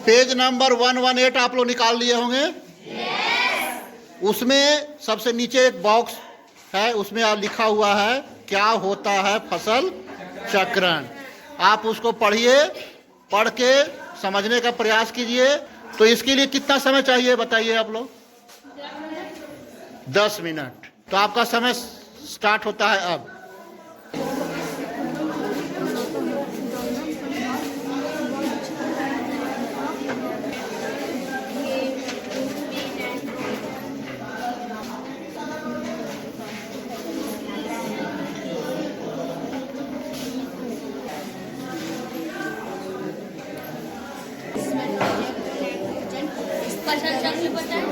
Page number 118 आप लोग निकाल लिए होंगे। उसमें सबसे नीचे एक बॉक्स है, उसमें लिखा हुआ है क्या होता है फसल चक्रण। आप उसको पढ़िए, पढ़ के समझने का प्रयास कीजिए। तो इसके लिए कितना समय चाहिए बताइए आप लोग? 10 मिनट। तो आपका समय स्टार्ट होता है अब। फसल चक्र बताएं।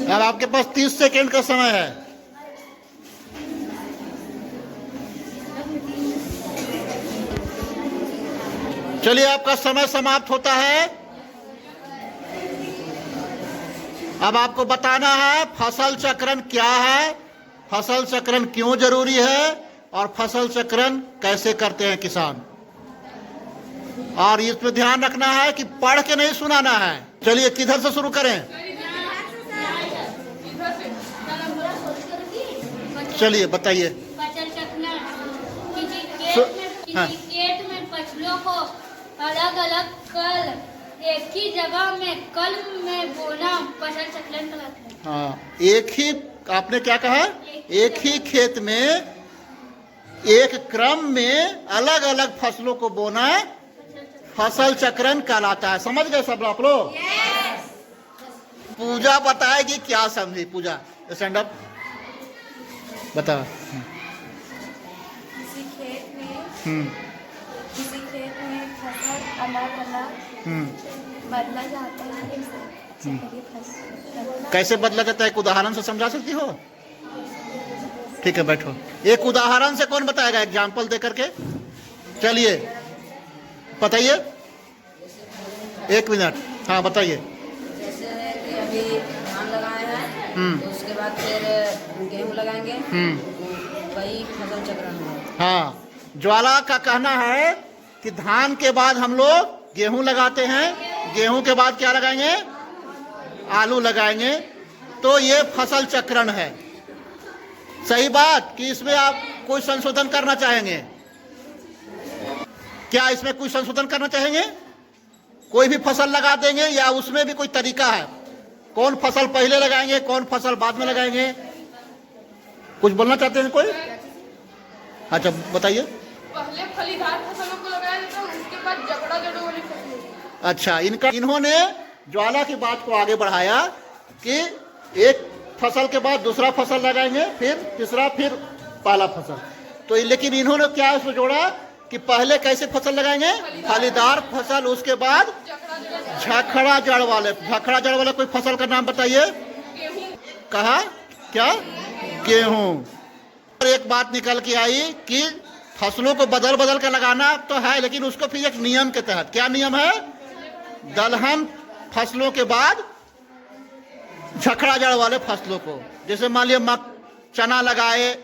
अब आपके पास 30 सेकेंड का समय है। चलिए, आपका समय समाप्त होता है। अब आपको बताना है फसल चक्रण क्या है, फसल चक्रण क्यों जरूरी है और फसल चक्रण कैसे करते हैं किसान। और इसमें ध्यान रखना है कि पढ़ के नहीं सुनाना है। चलिए, किधर से शुरू करें? चलिए बताइए। फसल चक्रण किसी खेत में फसलों को अलग अलग कर एक ही जगह में कल में बोना फसल चक्रण कहलाता है। हाँ, एक ही, आपने क्या कहा? एक ही खेत में एक क्रम में अलग अलग फसलों को बोना फसल चक्रण कहलाता है। समझ गए सब आप लोग? पूजा बताएगी क्या समझी। पूजा स्टैंड अप बता। किसी खेत में फसल अलग अलग बदला जाता है। कैसे बदला जाता है, एक उदाहरण से समझा सकती हो? ठीक है, बैठो। एक उदाहरण से कौन बताएगा, एग्जाम्पल दे करके? चलिए बताइए। 1 मिनट। हाँ बताइए। जैसे कि अभी धान लगाए हैं, तो उसके बाद फिर गेहूँ लगाएंगे, वही फसल चक्रण है। हाँ, ज्वाला का कहना है कि धान के बाद हम लोग गेहूं लगाते हैं, गेहूं के बाद क्या लगाएंगे? आलू लगाएंगे। तो ये फसल चक्रण है। सही बात कि इसमें आप कोई संशोधन करना चाहेंगे क्या? इसमें कोई संशोधन करना चाहेंगे? कोई भी फसल लगा देंगे या उसमें भी कोई तरीका है? कौन फसल पहले लगाएंगे, कौन फसल बाद में लगाएंगे? कुछ बोलना चाहते हैं कोई? अच्छा बताइए। पहले फलीदार फसलों को लगाया जाता है, उसके बाद जगड़ा जड़ों वाली फसलों। अच्छा, इन्होंने ज्वाला की बात को आगे बढ़ाया कि एक फसल के बाद दूसरा फसल लगाएंगे, फिर तीसरा, फिर पहला फसल। तो लेकिन इन्होंने क्या इसमें जोड़ा कि पहले कैसे फसल लगाएंगे? फलीदार फसल, उसके बाद झखड़ा जड़ वाले। झखड़ा जड़ वाले कोई फसल का नाम बताइए। कहा क्या? गेहूं। और एक बात निकल के आई कि फसलों को बदल बदल कर लगाना तो है, लेकिन उसको फिर एक नियम के तहत। क्या नियम है? दलहन फसलों के बाद झखड़ा जड़ वाले फसलों को, जैसे मान लिया चना लगाए,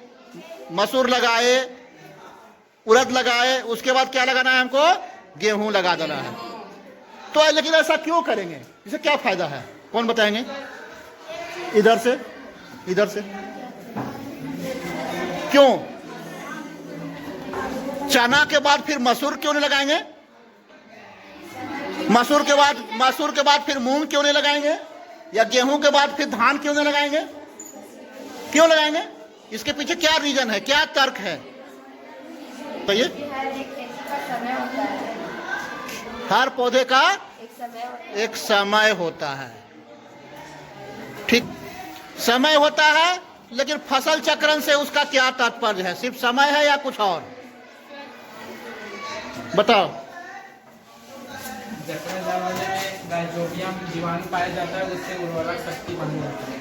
मसूर लगाए, उड़द लगाए, उसके बाद क्या लगाना है हमको? गेहूं लगा देना है। तो लेकिन ऐसा क्यों करेंगे, इससे क्या फायदा है, कौन बताएंगे? इधर से, इधर से। क्यों? चना के बाद फिर मसूर क्यों नहीं लगाएंगे? मसूर के बाद फिर मूंग क्यों नहीं लगाएंगे? या गेहूं के बाद फिर धान क्यों नहीं लगाएंगे? क्यों लगाएंगे? इसके पीछे क्या रीजन है, क्या तर्क है? तो ये हर एक खेती का समय होता है, हर पौधे का एक समय होता है। एक समय होता है, ठीक, समय होता है, लेकिन फसल चक्रण से उसका क्या तात्पर्य है? सिर्फ समय है या कुछ और? बताओ। राइजोबियम जीवाणु पाया जाता है, उससे उर्वरक शक्ति बनी रहती है।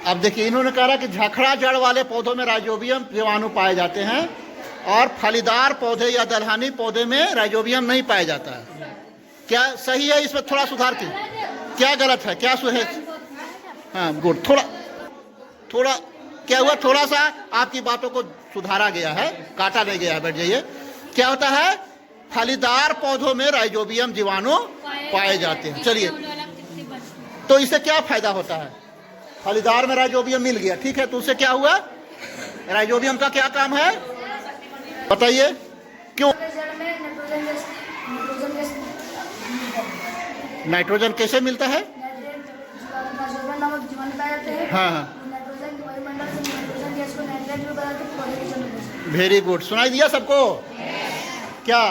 अब देखिए, इन्होंने कहा कि झखड़ा जड़ वाले पौधों में राइजोबियम जीवाणु पाए जाते हैं और फलीदार पौधे या दलहनी पौधे में राइजोबियम नहीं पाया जाता है। क्या सही है? इसमें थोड़ा सुधार की, क्या गलत है, क्या सही है? हाँ गुड, थोड़ा क्या हुआ, थोड़ा सा आपकी बातों को सुधारा गया है, काटा नहीं गया है। बैठ जाइए। क्या होता है? फलीदार पौधों में राइजोबियम जीवाणु पाए जाते हैं। चलिए, तो इससे क्या फायदा होता है? फलीदार में राइजोबियम मिल गया, ठीक है, तो उससे क्या हुआ? राइजोबियम का क्या काम है बताइए? क्यों? नाइट्रोजन कैसे मिलता है? हाँ, वेरी गुड, सुनाई दिया सबको? क्या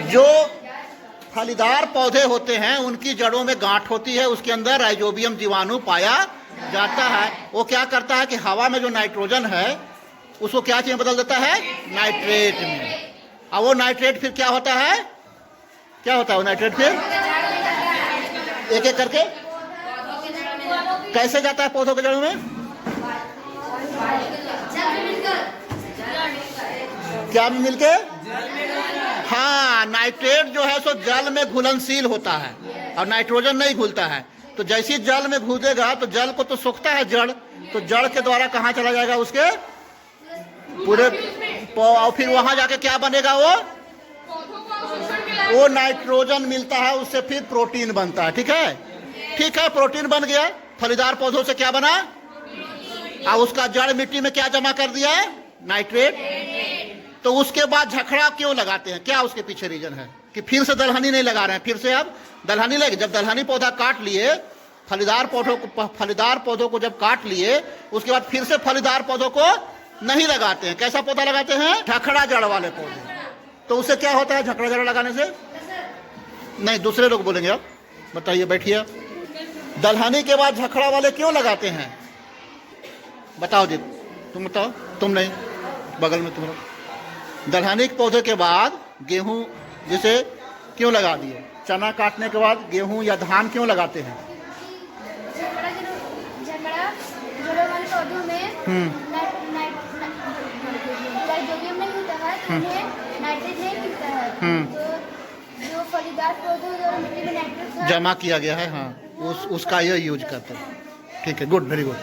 जो फलीदार पौधे होते हैं उनकी जड़ों में गांठ होती है, उसके अंदर राइजोबियम जीवाणु पाया जाता है। वो क्या करता है कि हवा में जो नाइट्रोजन है उसको क्या चीज में बदल देता है? नाइट्रेट में। अब वो नाइट्रेट फिर क्या होता है? क्या होता है वो नाइट्रेट? फिर एक एक करके कैसे जाता है पौधों के जड़ों में? क्या में मिलके? हाँ, नाइट्रेट जो है सो जल में घुलनशील होता है और नाइट्रोजन नहीं घुलता है। तो जैसे जल में घुलेगा तो जल को तो सोखता है जड़, तो जड़ के द्वारा कहाँ चला जाएगा? उसके पूरे, और फिर वहां जाके क्या बनेगा? वो नाइट्रोजन मिलता है, उससे फिर प्रोटीन बनता है। ठीक है, ठीक है, प्रोटीन बन गया। फलीदार पौधों से क्या बना? और उसका जड़ मिट्टी में क्या जमा कर दिया? नाइट्रेट। तो उसके बाद झखड़ा क्यों लगाते हैं? क्या उसके पीछे रीजन है कि फिर से दलहनी नहीं लगा रहे हैं? फिर से अब दलहनी लगे। जब दलहनी पौधा काट लिए, फलीदार पौधों को जब काट लिए, उसके बाद फिर से फलीदार पौधों को नहीं लगाते हैं। कैसा पौधा लगाते हैं? झखड़ा जड़ वाले पौधे। तो उससे क्या होता है झखड़ा जड़ लगाने से? नहीं, दूसरे लोग बोलेंगे। आप बताइए, बैठिए। दलहनी के बाद झखड़ा वाले क्यों लगाते हैं? बताओ जी, तुम बताओ। तुम नहीं, बगल में तुम। दलहनी के पौधे के बाद गेहूं जैसे क्यों लगा दिए? चना काटने के बाद गेहूं या धान क्यों लगाते हैं? राइजोबियम नहीं होता है, तो उन्हें नाइट्रेट नहीं मिलता है। तो जो फलीदार पौधे और मिट्टी में नाइट्रेट जमा किया गया है, हाँ, उसका ये यूज करते हैं। ठीक है, गुड, वेरी गुड।